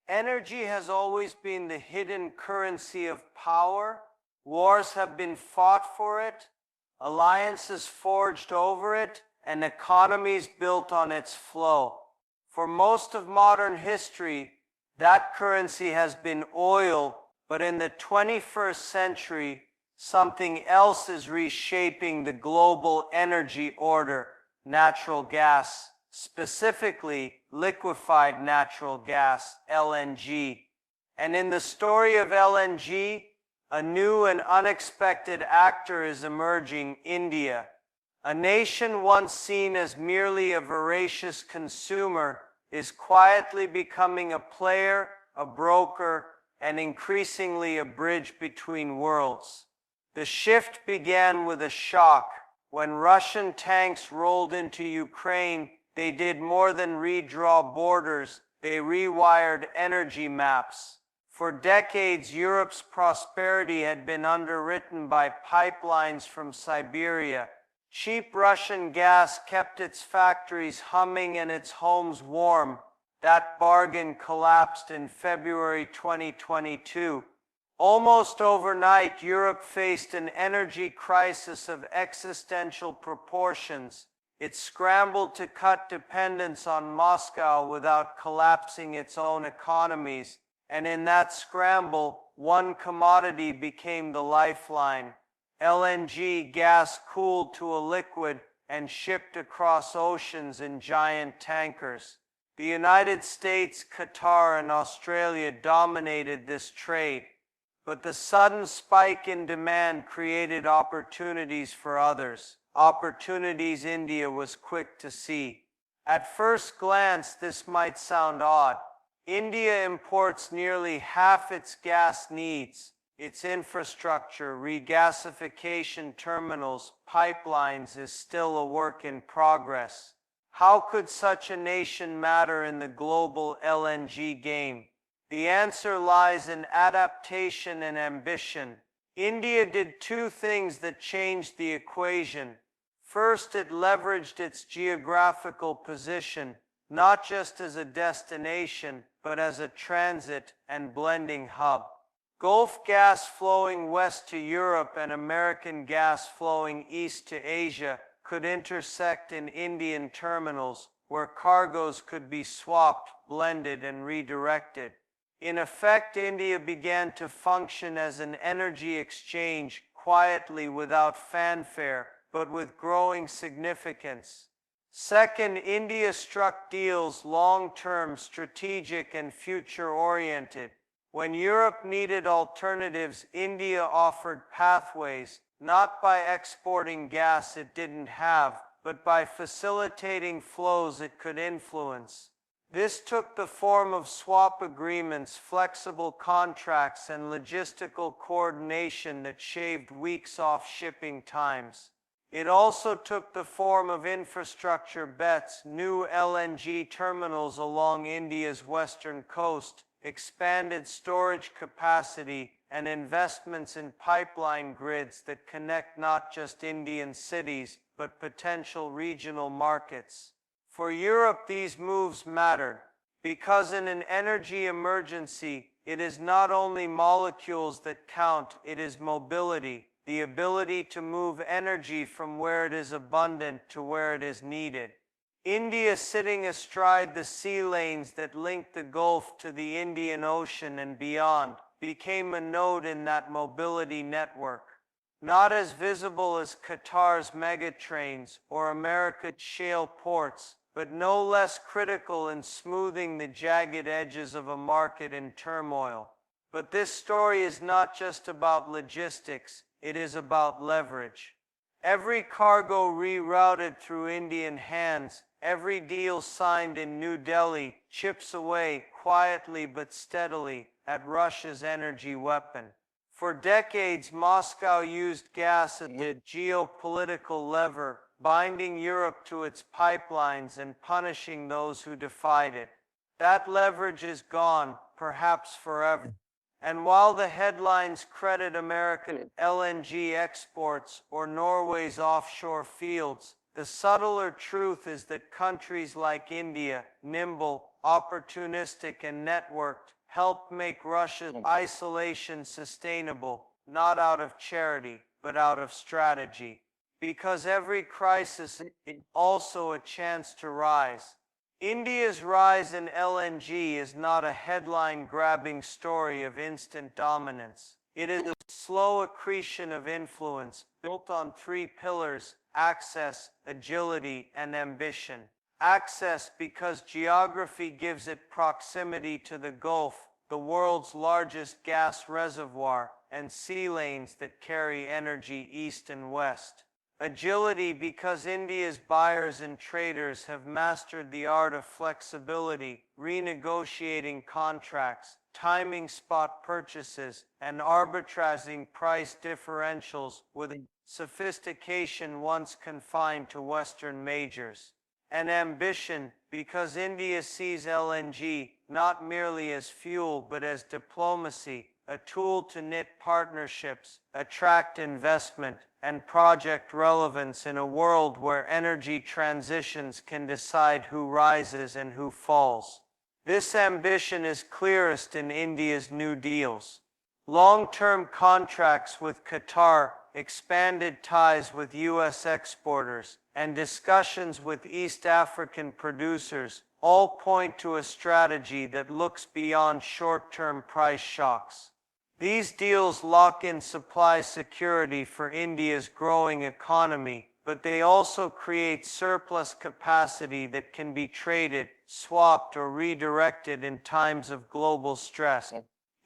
Energy has always been the hidden currency of power. Wars have been fought for it, alliances forged over it, and economies built on its flow. For most of modern history, that currency has been oil, but in the 21st century, something else is reshaping the global energy order: natural gas, specifically liquefied natural gas, LNG. And in the story of LNG, a new and unexpected actor is emerging: India. A nation once seen as merely a voracious consumer is quietly becoming a player, a broker, and increasingly a bridge between worlds. The shift began with a shock. When Russian tanks rolled into Ukraine, they did more than redraw borders, they rewired energy maps. For decades, Europe's prosperity had been underwritten by pipelines from Siberia. Cheap Russian gas kept its factories humming and its homes warm. That bargain collapsed in February 2022. Almost overnight, Europe faced an energy crisis of existential proportions. It scrambled to cut dependence on Moscow without collapsing its own economies. And in that scramble, one commodity became the lifeline: LNG, gas cooled to a liquid and shipped across oceans in giant tankers. The United States, Qatar, and Australia dominated this trade, but the sudden spike in demand created opportunities for others, opportunities India was quick to see. At first glance, this might sound odd. India imports nearly half its gas needs. Its infrastructure, regasification terminals, pipelines, is still a work in progress. How could such a nation matter in the global LNG game? The answer lies in adaptation and ambition. India did two things that changed the equation. First, it leveraged its geographical position, not just as a destination, but as a transit and blending hub. Gulf gas flowing west to Europe and American gas flowing east to Asia could intersect in Indian terminals, where cargoes could be swapped, blended, and redirected. In effect, India began to function as an energy exchange, quietly, without fanfare, but with growing significance. Second, India struck deals long-term, strategic, and future-oriented. When Europe needed alternatives, India offered pathways, not by exporting gas it didn't have, but by facilitating flows it could influence. This took the form of swap agreements, flexible contracts, and logistical coordination that shaved weeks off shipping times. It also took the form of infrastructure bets: new LNG terminals along India's western coast, expanded storage capacity, and investments in pipeline grids that connect not just Indian cities, but potential regional markets. For Europe, these moves mattered, because in an energy emergency, it is not only molecules that count, it is mobility, the ability to move energy from where it is abundant to where it is needed. India, sitting astride the sea lanes that link the Gulf to the Indian Ocean and beyond, became a node in that mobility network. Not as visible as Qatar's megatrains or America's shale ports, but no less critical in smoothing the jagged edges of a market in turmoil. But this story is not just about logistics, it is about leverage. Every cargo rerouted through Indian hands, every deal signed in New Delhi, chips away, quietly but steadily, at Russia's energy weapon. For decades, Moscow used gas as a geopolitical lever, binding Europe to its pipelines and punishing those who defied it. That leverage is gone, perhaps forever. And while the headlines credit American LNG exports or Norway's offshore fields, the subtler truth is that countries like India, nimble, opportunistic and networked, helped make Russia's isolation sustainable, not out of charity, but out of strategy. Because every crisis is also a chance to rise. India's rise in LNG is not a headline-grabbing story of instant dominance. It is a slow accretion of influence built on three pillars: access, agility, and ambition. Access because geography gives it proximity to the Gulf, the world's largest gas reservoir, and sea lanes that carry energy east and west. Agility because India's buyers and traders have mastered the art of flexibility, renegotiating contracts, timing spot purchases, and arbitraging price differentials with a sophistication once confined to Western majors. And ambition because India sees LNG not merely as fuel but as diplomacy, a tool to knit partnerships, attract investment, and project relevance in a world where energy transitions can decide who rises and who falls. This ambition is clearest in India's new deals. Long-term contracts with Qatar, expanded ties with U.S. exporters, and discussions with East African producers all point to a strategy that looks beyond short-term price shocks. These deals lock in supply security for India's growing economy, but they also create surplus capacity that can be traded, swapped, or redirected in times of global stress.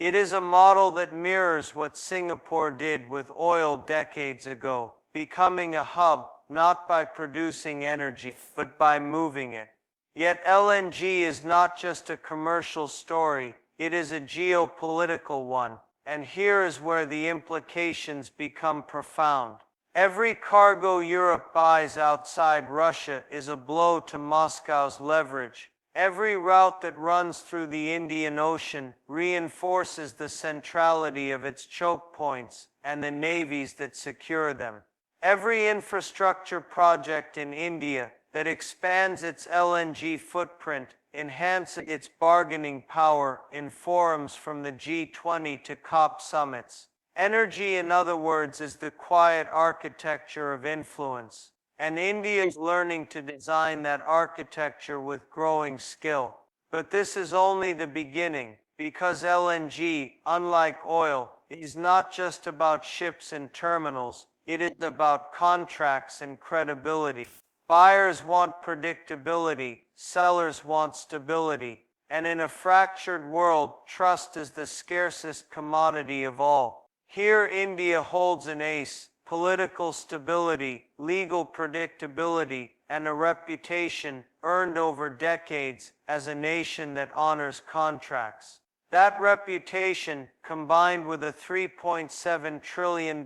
It is a model that mirrors what Singapore did with oil decades ago, becoming a hub not by producing energy, but by moving it. Yet LNG is not just a commercial story, it is a geopolitical one. And here is where the implications become profound. Every cargo Europe buys outside Russia is a blow to Moscow's leverage. Every route that runs through the Indian Ocean reinforces the centrality of its choke points and the navies that secure them. Every infrastructure project in India that expands its LNG footprint enhances its bargaining power in forums from the G20 to COP summits. Energy, in other words, is the quiet architecture of influence, and India is learning to design that architecture with growing skill. But this is only the beginning, because LNG, unlike oil, is not just about ships and terminals, it is about contracts and credibility. Buyers want predictability, sellers want stability, and in a fractured world, trust is the scarcest commodity of all. Here India holds an ace: political stability, legal predictability, and a reputation earned over decades as a nation that honors contracts. That reputation, combined with a $3.7 trillion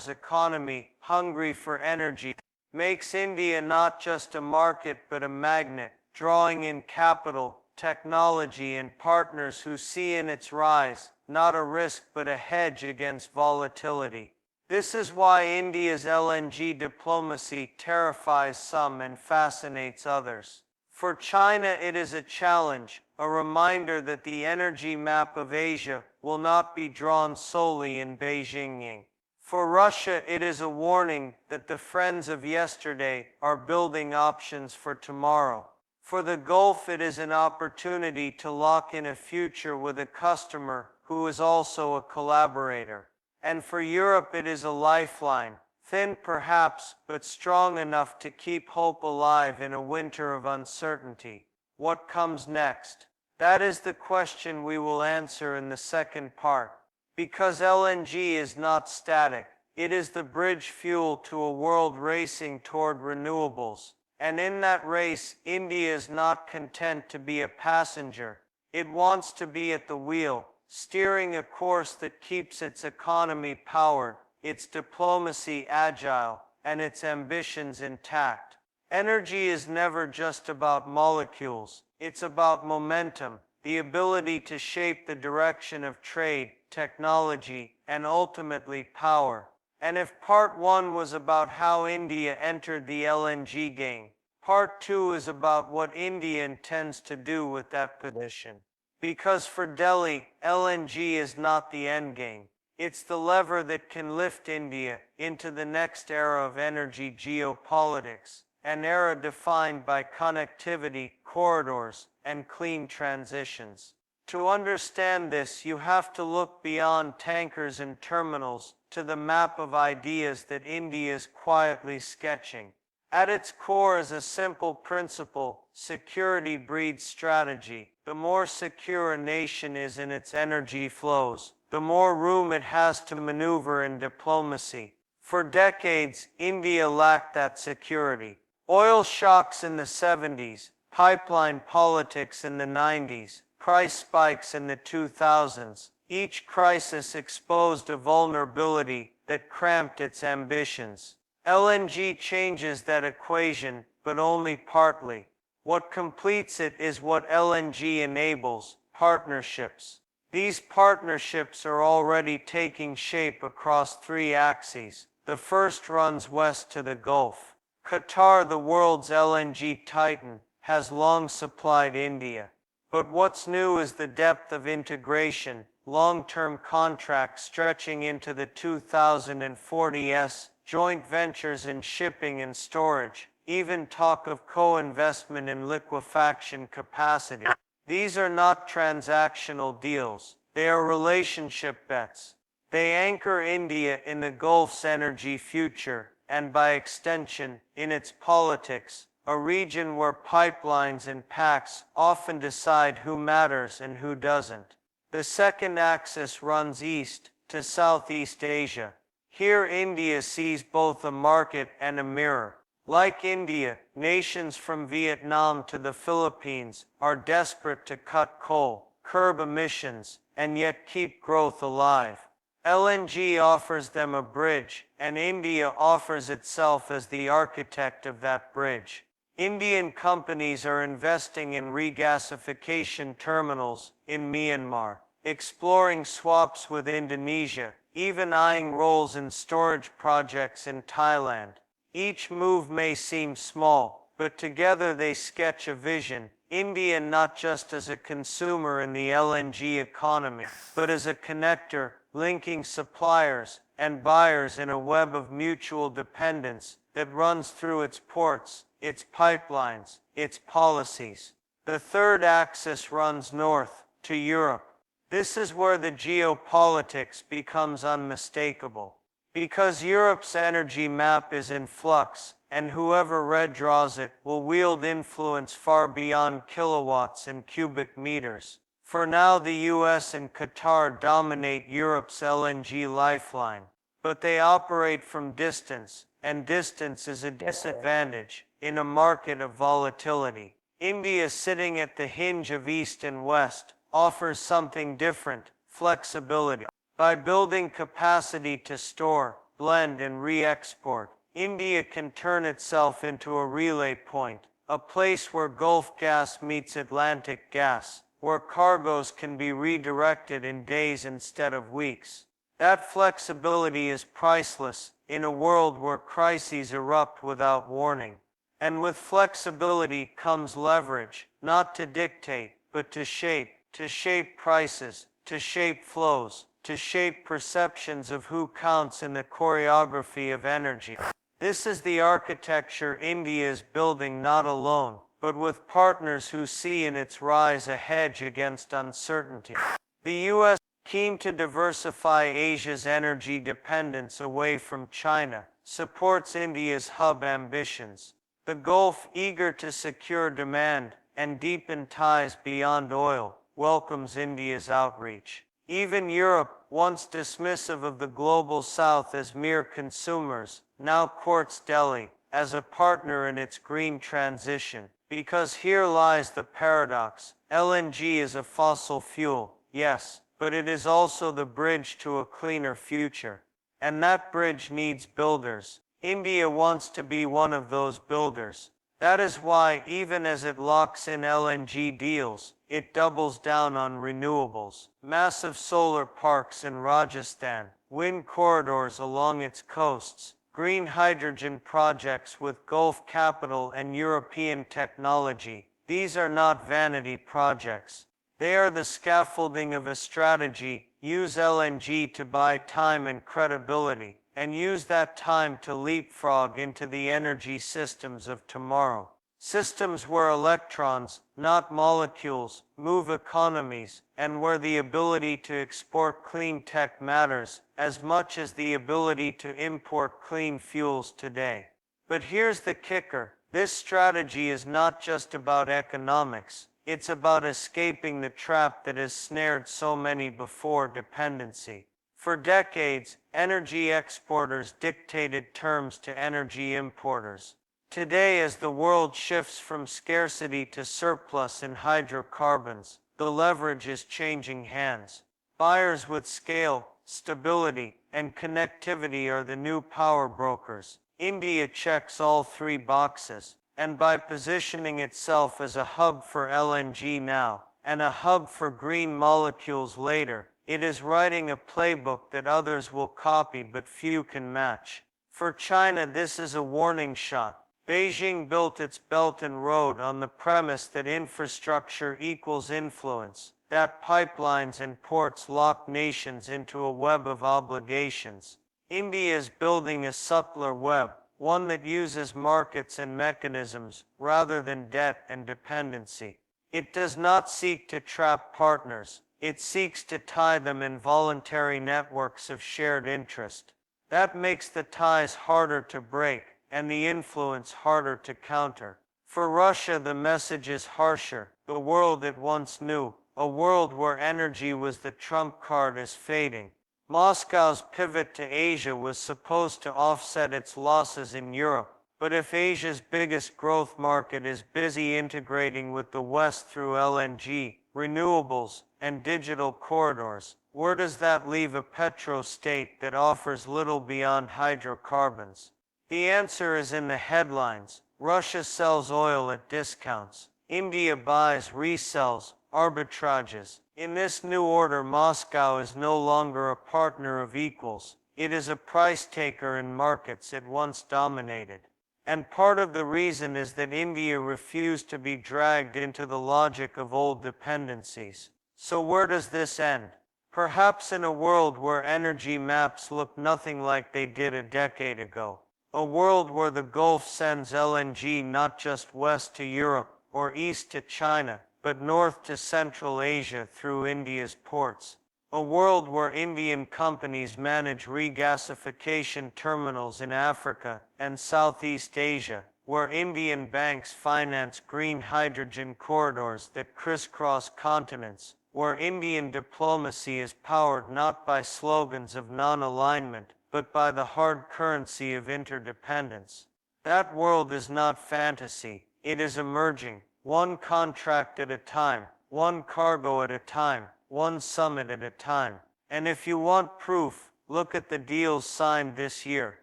economy hungry for energy, makes India not just a market but a magnet, drawing in capital, technology, and partners who see in its rise not a risk but a hedge against volatility. This is why India's LNG diplomacy terrifies some and fascinates others. For China, it is a challenge, a reminder that the energy map of Asia will not be drawn solely in Beijing. For Russia, it is a warning that the friends of yesterday are building options for tomorrow. For the Gulf, it is an opportunity to lock in a future with a customer who is also a collaborator. And for Europe, it is a lifeline, thin perhaps, but strong enough to keep hope alive in a winter of uncertainty. What comes next? That is the question we will answer in the second part. Because LNG is not static, it is the bridge fuel to a world racing toward renewables. And in that race, India is not content to be a passenger. It wants to be at the wheel, steering a course that keeps its economy powered, its diplomacy agile, and its ambitions intact. Energy is never just about molecules, it's about momentum, the ability to shape the direction of trade, technology, and ultimately power. And if part one was about how India entered the LNG game, Part 2 is about what India intends to do with that position. Because for Delhi, LNG is not the endgame. It's the lever that can lift India into the next era of energy geopolitics, an era defined by connectivity, corridors, and clean transitions. To understand this, you have to look beyond tankers and terminals to the map of ideas that India is quietly sketching. At its core is a simple principle: security breeds strategy. The more secure a nation is in its energy flows, the more room it has to maneuver in diplomacy. For decades, India lacked that security. Oil shocks in the 70s, pipeline politics in the 90s, price spikes in the 2000s. Each crisis exposed a vulnerability that cramped its ambitions. LNG changes that equation, but only partly. What completes it is what LNG enables: partnerships. These partnerships are already taking shape across three axes. The first runs west to the Gulf. Qatar, the world's LNG titan, has long supplied India. But what's new is the depth of integration, long-term contracts stretching into the 2040s, joint ventures in shipping and storage, even talk of co-investment in liquefaction capacity. These are not transactional deals, they are relationship bets. They anchor India in the Gulf's energy future, and by extension, in its politics, a region where pipelines and pacts often decide who matters and who doesn't. The second axis runs east to Southeast Asia. Here India sees both a market and a mirror. Like India, nations from Vietnam to the Philippines are desperate to cut coal, curb emissions, and yet keep growth alive. LNG offers them a bridge, and India offers itself as the architect of that bridge. Indian companies are investing in regasification terminals in Myanmar, exploring swaps with Indonesia, even eyeing roles in storage projects in Thailand. Each move may seem small, but together they sketch a vision: India not just as a consumer in the LNG economy, but as a connector, linking suppliers and buyers in a web of mutual dependence that runs through its ports, its pipelines, its policies. The third axis runs north to Europe. This is where the geopolitics becomes unmistakable. Because Europe's energy map is in flux, and whoever redraws it will wield influence far beyond kilowatts and cubic meters. For now, the US and Qatar dominate Europe's LNG lifeline, but they operate from distance, and distance is a disadvantage in a market of volatility. India, sitting at the hinge of East and West, offers something different: flexibility. By building capacity to store, blend, and re-export, India can turn itself into a relay point, a place where Gulf gas meets Atlantic gas, where cargoes can be redirected in days instead of weeks. That flexibility is priceless in a world where crises erupt without warning. And with flexibility comes leverage, not to dictate, but to shape prices, to shape flows, to shape perceptions of who counts in the choreography of energy. This is the architecture India is building, not alone, but with partners who see in its rise a hedge against uncertainty. The US, keen to diversify Asia's energy dependence away from China, supports India's hub ambitions. The Gulf, eager to secure demand and deepen ties beyond oil, welcomes India's outreach. Even Europe, once dismissive of the global South as mere consumers, now courts Delhi as a partner in its green transition. Because here lies the paradox: LNG is a fossil fuel, yes, but it is also the bridge to a cleaner future. And that bridge needs builders. India wants to be one of those builders. That is why, even as it locks in LNG deals, it doubles down on renewables. Massive solar parks in Rajasthan, wind corridors along its coasts, green hydrogen projects with Gulf capital and European technology. These are not vanity projects. They are the scaffolding of a strategy. Use LNG to buy time and credibility, and use that time to leapfrog into the energy systems of tomorrow. Systems where electrons, not molecules, move economies, and where the ability to export clean tech matters as much as the ability to import clean fuels today. But here's the kicker. This strategy is not just about economics. It's about escaping the trap that has snared so many before: dependency. For decades, energy exporters dictated terms to energy importers. Today, as the world shifts from scarcity to surplus in hydrocarbons, the leverage is changing hands. Buyers with scale, stability, and connectivity are the new power brokers. India checks all three boxes, and by positioning itself as a hub for LNG now, and a hub for green molecules later, it is writing a playbook that others will copy but few can match. For China, this is a warning shot. Beijing built its Belt and Road on the premise that infrastructure equals influence, that pipelines and ports lock nations into a web of obligations. India is building a subtler web, one that uses markets and mechanisms rather than debt and dependency. It does not seek to trap partners. It seeks to tie them in voluntary networks of shared interest. That makes the ties harder to break and the influence harder to counter. For Russia, the message is harsher. The world it once knew, a world where energy was the trump card, is fading. Moscow's pivot to Asia was supposed to offset its losses in Europe, but if Asia's biggest growth market is busy integrating with the West through LNG, renewables, and digital corridors, where does that leave a petrostate that offers little beyond hydrocarbons? The answer is in the headlines. Russia sells oil at discounts. India buys, resells, arbitrages. In this new order, Moscow is no longer a partner of equals. It is a price taker in markets it once dominated. And part of the reason is that India refused to be dragged into the logic of old dependencies. So where does this end? Perhaps in a world where energy maps look nothing like they did a decade ago. A world where the Gulf sends LNG not just west to Europe or east to China, but north to Central Asia through India's ports. A world where Indian companies manage regasification terminals in Africa and Southeast Asia, where Indian banks finance green hydrogen corridors that crisscross continents, where Indian diplomacy is powered not by slogans of non-alignment, but by the hard currency of interdependence. That world is not fantasy, it is emerging, one contract at a time, one cargo at a time, one summit at a time. And if you want proof, look at the deals signed this year.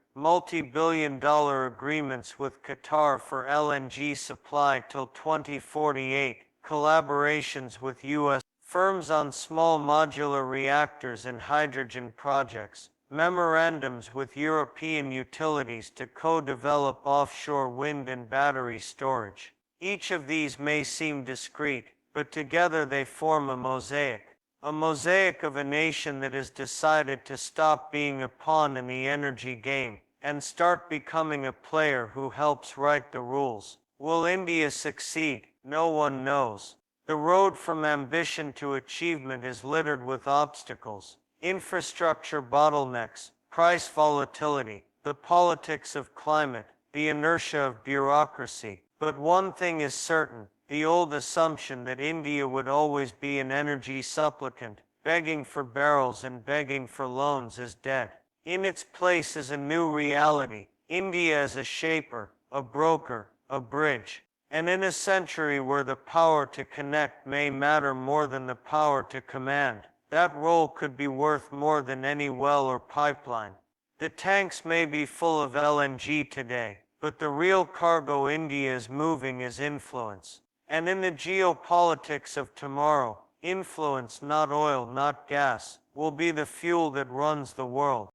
Multi-billion-dollar agreements with Qatar for LNG supply till 2048, collaborations with U.S. firms on small modular reactors and hydrogen projects, memorandums with European utilities to co-develop offshore wind and battery storage. Each of these may seem discrete, but together they form a mosaic of a nation that has decided to stop being a pawn in the energy game and start becoming a player who helps write the rules. Will India succeed? No one knows. The road from ambition to achievement is littered with obstacles. Infrastructure bottlenecks, price volatility, the politics of climate, the inertia of bureaucracy. But one thing is certain, the old assumption that India would always be an energy supplicant, begging for barrels and begging for loans, is dead. In its place is a new reality, India as a shaper, a broker, a bridge. And in a century where the power to connect may matter more than the power to command, that role could be worth more than any well or pipeline. The tanks may be full of LNG today, but the real cargo India is moving is influence. And in the geopolitics of tomorrow, influence, not oil, not gas, will be the fuel that runs the world.